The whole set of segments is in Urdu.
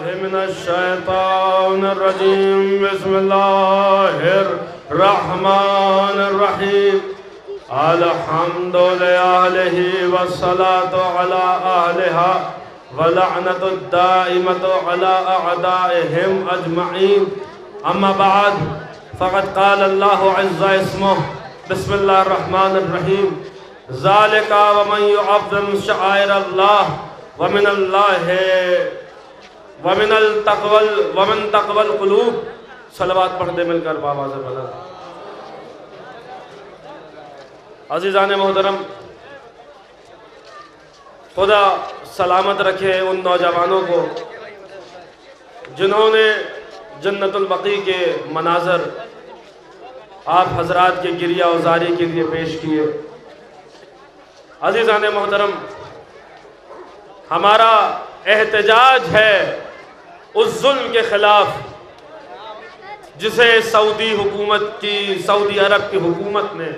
من الشیطان الرجیم بسم اللہ الرحمن الرحیم الحمد للہ والصلاة علی اہلہا ولعنت الدائمت علی اعدائہم اجمعین اما بعد فقد قال اللہ عز اسمہ بسم اللہ الرحمن الرحیم ذالک ومن يعظم شعائر اللہ ومن تقوى القلوب. صلوات پڑھ دے مل کر بآواز بلند. عزیزان محترم، خدا سلامت رکھے ان نوجوانوں کو جنہوں نے جنت البقیع کے مناظر آپ حضرات کے گریہ وزاری کے لیے پیش کیے. عزیزان محترم، ہمارا احتجاج ہے اس ظلم کے خلاف جسے سعودی عرب کی حکومت نے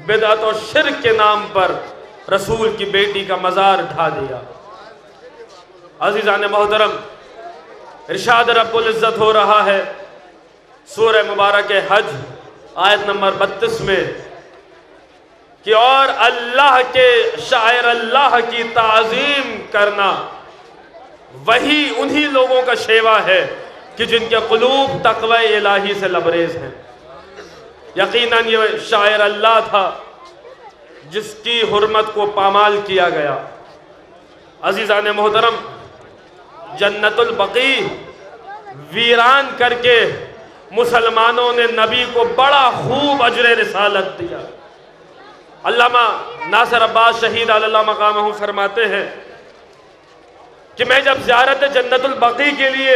بدعت و شرک کے نام پر رسول کی بیٹی کا مزار ڈھا دیا. عزیزان محترم، ارشاد رب العزت ہو رہا ہے سورہ مبارک حج آیت نمبر 32 میں کہ اور اللہ کے شاعر اللہ کی تعظیم کرنا وہی انہی لوگوں کا شیوا ہے کہ جن کے قلوب تقوی الہی سے لبریز ہیں. یقیناً یہ شاعر اللہ تھا جس کی حرمت کو پامال کیا گیا. عزیزان محترم، جنت البقیع ویران کر کے مسلمانوں نے نبی کو بڑا خوب اجر رسالت دیا. علامہ ناصر عباس شہید اللہ مقامہ فرماتے ہیں کہ میں جب زیارت جنت البقیع کے لیے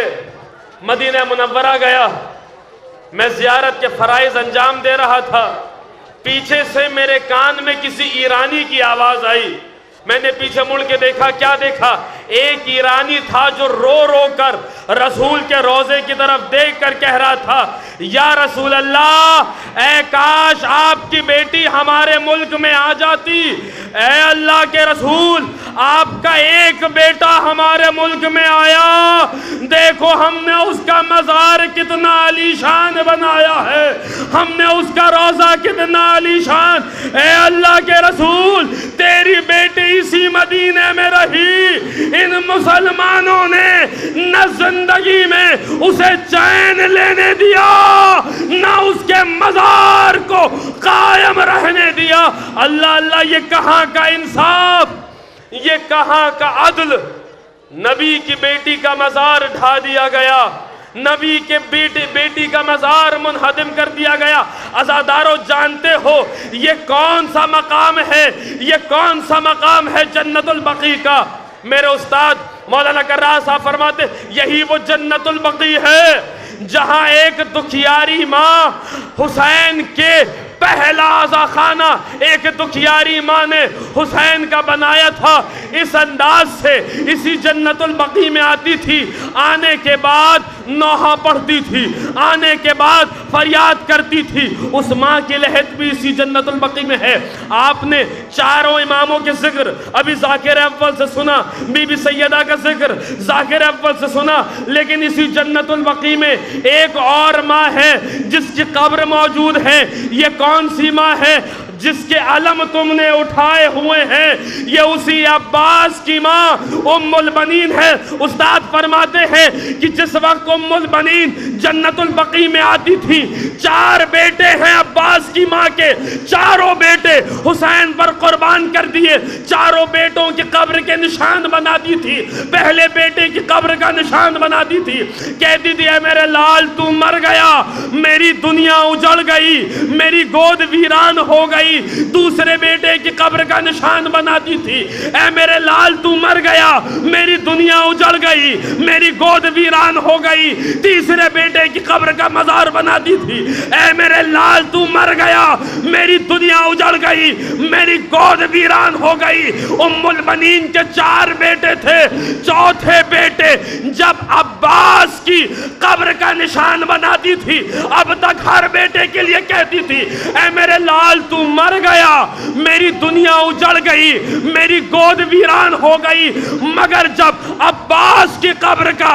مدینہ منورہ گیا، میں زیارت کے فرائض انجام دے رہا تھا. پیچھے سے میرے کان میں کسی ایرانی کی آواز آئی. میں نے پیچھے مڑ کے دیکھا، کیا دیکھا؟ ایک ایرانی تھا جو رو رو کر رسول کے روضے کی طرف دیکھ کر کہہ رہا تھا، یا رسول اللہ، اے کاش آپ کی بیٹی ہمارے ملک میں آ جاتی. اے اللہ کے رسول، آپ کا ایک بیٹا ہمارے ملک میں آیا، دیکھو ہم نے اس کا مزار کتنا علی شان بنایا ہے، ہم نے اس کا روضہ کتنا علی شان. اے اللہ کے رسول، تیری بیٹی اسی مدینے میں رہی، ان مسلمانوں نے نہ زندگی میں اسے چین لینے دیا، نہ اس کے مزار کو قائم رہنے دیا. اللہ اللہ، یہ کہاں کا انصاف، یہ کہاں کا عدل. نبی کی بیٹی کا مزار ڈھا دیا گیا، نبی کے بیٹی کا مزار منہدم کر دیا گیا. عزادارو، جانتے ہو یہ کون سا مقام ہے؟ یہ کون سا مقام ہے جنت البقیع کا؟ میرے استاد مولانا کرار صاحب فرماتے یہی وہ جنت البقیع ہے جہاں ایک دکھیاری ماں حسین کے پہلا عزا خانہ ایک دکھیاری ماں نے حسین کا بنایا تھا. اس انداز سے اسی جنت البقیع میں آتی تھی، آنے کے بعد نوحہ پڑھتی تھی، آنے کے بعد فریاد کرتی تھی. اس ماں کی لہت بھی اسی جنت البقیع میں ہے. آپ نے چاروں اماموں کے ذکر ابھی ذاکر اول سے سنا، بی بی سیدہ کا ذکر ذاکر اول سے سنا، لیکن اسی جنت البقیع میں ایک اور ماں ہے جس کی قبر موجود ہے. یہ کون سی ماں ہے؟ جس کے علم تم نے اٹھائے ہوئے ہیں، یہ اسی عباس کی ماں ام البنین ہے. استاد فرماتے ہیں کہ جس وقت ام البنین جنت البقیع میں آتی تھی، 4 بیٹے ہیں عباس کی ماں کے، چاروں بیٹے حسین پر قربان کر دیے. چاروں بیٹوں کی قبر کے نشان بناتی تھی. پہلے بیٹے کی قبر کا نشان بناتی تھی، کہتی تھی اے میرے لال تو مر گیا، میری دنیا اجڑ گئی، میری گود ویران ہو گئی. دوسرے بیٹے کی قبر کا نشان بناتی تھی، اے میرے لال تو مر گیا، میری دنیا اجڑ گئی، میری گود ویران ہو گئی. تیسرے بیٹے کی قبر کا مزار بناتی تھی، اے میرے لال تو مر گیا، میری دنیا اجڑ گئی، میری گود ویران ہو گئی. ام البنین کے 4 بیٹے تھے. چوتھے بیٹے جب عباس کی قبر کا نشان بناتی تھی، اب تک ہر بیٹے کے لیے کہتی تھی اے میرے لال تو مر گیا، میری دنیا اجڑ گئی، میری گود ویران ہو گئی. مگر جب عباس کی قبر کا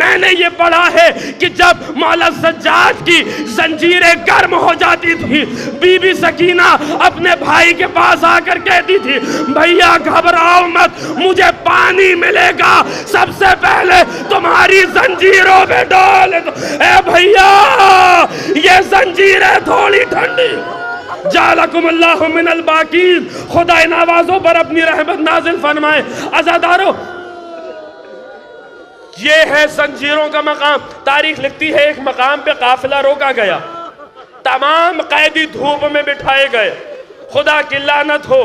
میں نے یہ پڑھا ہے کہ جب مولا سجاد کی زنجیریں گرم ہو جاتی تھی، بی بی سکینہ اپنے بھائی کے پاس آ کر کہتی تھی بھیا گھبراؤ مت، مجھے پانی ملے گا، سب سے پہلے تمہاری زنجیروں میں ڈال دو۔ اے بھیا یہ زنجیریں تھوڑی ٹھنڈی، جعلکم اللہ من الباقین، خدا نوازوں پر اپنی رحمت نازل فرمائے۔ عزادارو یہ ہے زنجیروں کا مقام۔ تاریخ لکھتی ہے ایک مقام پہ قافلہ روکا گیا، تمام قیدی دھوپ میں بٹھائے گئے، خدا کی لعنت ہو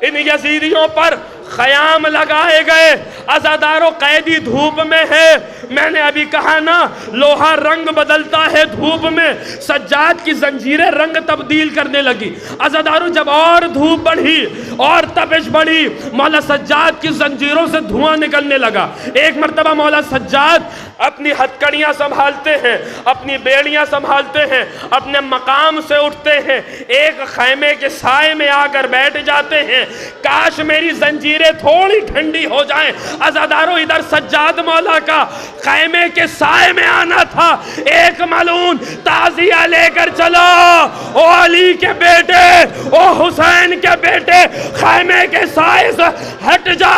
ان یزیدیوں پر، خیام لگائے گئے۔ عزادارو قیدی دھوپ میں ہے، میں نے ابھی کہا نا لوہا رنگ بدلتا ہے دھوپ میں، سجاد کی زنجیریں رنگ تبدیل کرنے لگی۔ عزادارو جب اور دھوپ بڑھی اور تپش بڑھی، مولا سجاد کی زنجیروں سے دھواں نکلنے لگا۔ ایک مرتبہ مولا سجاد اپنی ہتھکڑیاں سنبھالتے ہیں، اپنی بیڑیاں سنبھالتے ہیں، اپنے مقام سے اٹھتے ہیں، ایک خیمے کے سائے میں آ کر بیٹھ جاتے ہیں، کاش میری زنجیریں تھوڑی ٹھنڈی ہو جائیں۔ عزادارو ادھر سجاد مولا کا خیمے کے سائے میں آنا تھا، ایک ملعون تعزیہ لے کر چلا، او علی کے بیٹے، او حسین کے بیٹے، خیمے کے سائے سے ہٹ جا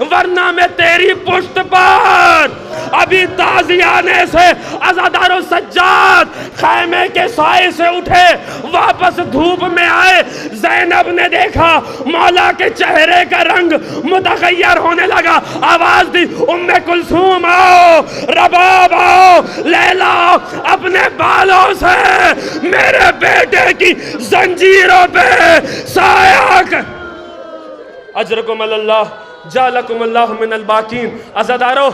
ورنہ میں تیری پشت پر ابھی تعزیہ آنے سے۔ عزادارو سجاد خیمے کے سائے سے اٹھے، واپس دھوپ میں آئے، زینب نے دیکھا مولا کے چہرے کا رنگ متغیر ہونے لگا، آواز دی ام کلثوم آؤ، رباب آؤ، لیلا آؤ، اپنے بالوں سے میرے بیٹے کی زنجیروں پہ سایہ کر۔ اجرکم اللہ، جعلکم اللہ من الباقین۔ عزادارو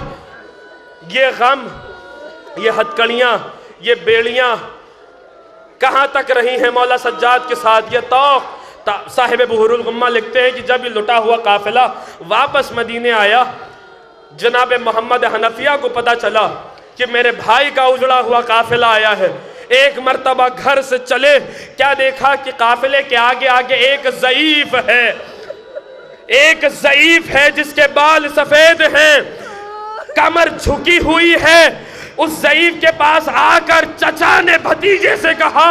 یہ غم، یہ ہتھکڑیاں، یہ بیڑیاں کہاں تک رہی ہیں مولا سجاد کے ساتھ؟ یہ توق صاحب بحور الغمہ لکھتے ہیں کہ جب یہ لٹا ہوا قافلہ واپس مدینے آیا، جناب محمد حنفیہ کو پتا چلا کہ میرے بھائی کا اجڑا ہوا قافلہ آیا ہے۔ ایک مرتبہ گھر سے چلے، کیا دیکھا کہ قافلے کے آگے آگے ایک ضعیف ہے، ایک ضعیف ہے جس کے بال سفید ہیں، کمر جھکی ہوئی ہے۔ اس ضعیف کے پاس آ کر چچا نے بھتیجے سے کہا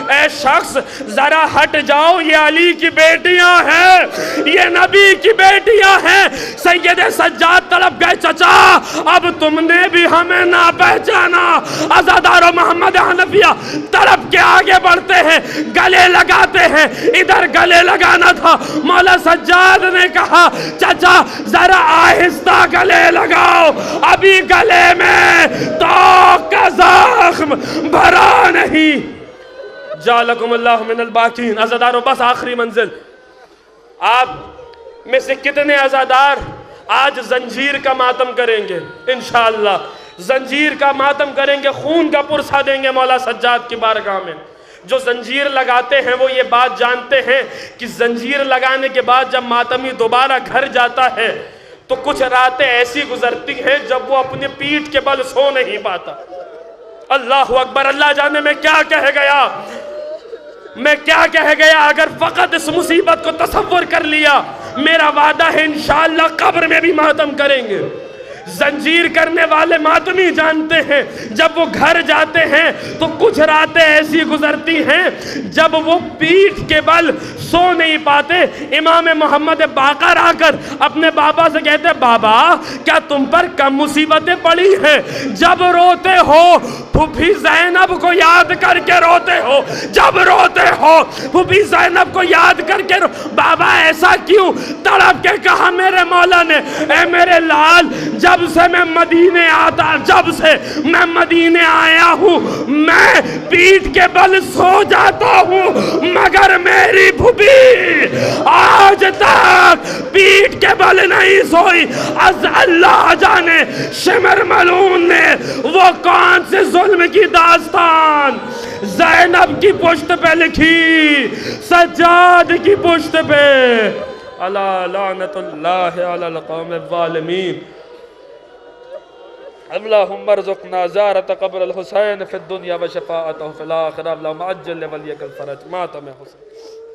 اے شخص ذرا ہٹ جاؤ، یہ علی کی بیٹیاں ہیں، یہ نبی کی بیٹیاں ہیں۔ سید سجاد تڑپ گئے، چچا اب تم نے بھی ہمیں نہ پہچانا۔ عزادارو محمد حنفیہ تڑپ کے آگے بڑھتے ہیں، گلے لگاتے ہیں، ادھر گلے لگانا تھا، مولا سجاد نے کہا چچا ذرا آہستہ گلے لگاؤ، ابھی گلے میں تو کا زخم بھرا نہیں۔ جعلکم اللہ من الباقین۔ عزادارو بس آخری منزل، آپ میں سے کتنے عزادار آج زنجیر کا ماتم کریں گے؟ انشاءاللہ زنجیر کا ماتم کریں گے، خون کا پرسہ دیں گے مولا سجاد کی بارگاہ میں۔ جو زنجیر لگاتے ہیں وہ یہ بات جانتے ہیں کہ زنجیر لگانے کے بعد جب ماتمی دوبارہ گھر جاتا ہے تو کچھ راتیں ایسی گزرتی ہیں جب وہ اپنے پیٹھ کے بل سو نہیں پاتا۔ اللہ اکبر، اللہ جانے میں کیا کہہ گیا، میں کیا کہہ گیا۔ اگر فقط اس مصیبت کو تصور کر لیا، میرا وعدہ ہے انشاءاللہ قبر میں بھی ماتم کریں گے۔ زنجیر کرنے والے ماتمی جانتے ہیں جب وہ گھر جاتے ہیں تو کچھ راتیں ایسی گزرتی ہیں جب وہ پیٹھ کے بل سو نہیں پاتے۔ امام محمد باقر آ کر اپنے بابا سے کہتے بابا کیا تم پر کم مصیبتیں پڑی ہیں؟ جب روتے ہو پھوپھی زینب کو یاد کر کے روتے ہو، جب روتے ہو پھوپھی زینب کو یاد کر کے بابا ایسا کیوں؟ تڑپ کے کہا میرے مولا نے اے میرے لال جب سے میں مدینے آیا ہوں میں پیٹھ کے بل سو جاتا ہوں، مگر میری بھوپی آج تک پیٹھ کے بل نہیں سوئی۔ از اللہ جانے شمر ملعون نے وہ کون سے ظلم کی داستان زینب کی پشت پہ لکھی، سجاد کی پشت پہ۔ الا لعنت اللہ علی القوم الظالمین۔ اللہم ارزقنا زیارت قبر الحسین فی الدنیا و شفاعتہ فی الآخرہ، اللہم عجل ولیک الفرج۔ ماتم حسین۔